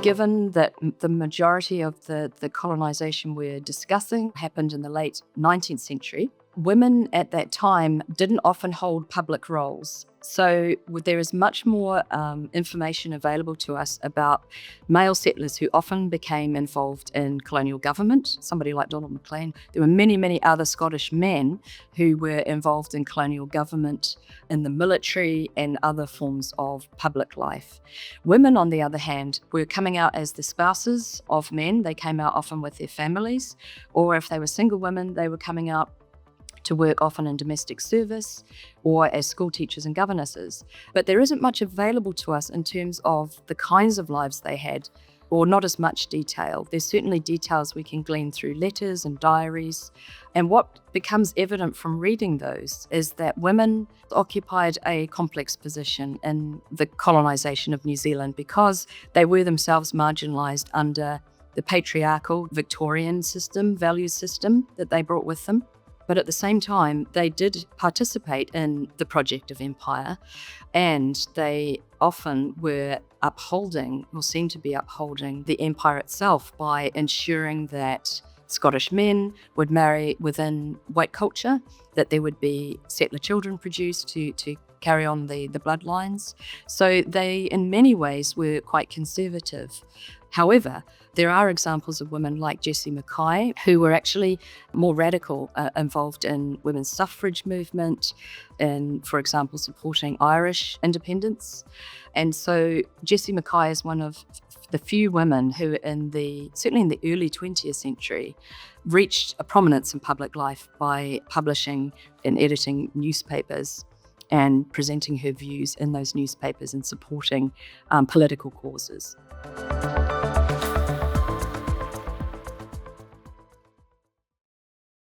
Given that the majority of the colonisation we're discussing happened in the late 19th century, women at that time didn't often hold public roles. So there is much more information available to us about male settlers who often became involved in colonial government, somebody like Donald Maclean. There were many, many other Scottish men who were involved in colonial government, in the military and other forms of public life. Women, on the other hand, were coming out as the spouses of men. They came out often with their families, or if they were single women, they were coming out to work often in domestic service or as school teachers and governesses. But there isn't much available to us in terms of the kinds of lives they had, or not as much detail. There's certainly details we can glean through letters and diaries. And what becomes evident from reading those is that women occupied a complex position in the colonisation of New Zealand because they were themselves marginalised under the patriarchal Victorian system, value system that they brought with them. But at the same time, they did participate in the project of empire, and they often were upholding, or seemed to be upholding, the empire itself by ensuring that Scottish men would marry within white culture, that there would be settler children produced to carry on the bloodlines. So they, in many ways, were quite conservative. However, there are examples of women like Jessie Mackay who were actually more radical, involved in women's suffrage movement and, for example, supporting Irish independence. And so Jessie Mackay is one of the few women who certainly in the early 20th century, reached a prominence in public life by publishing and editing newspapers and presenting her views in those newspapers and supporting political causes.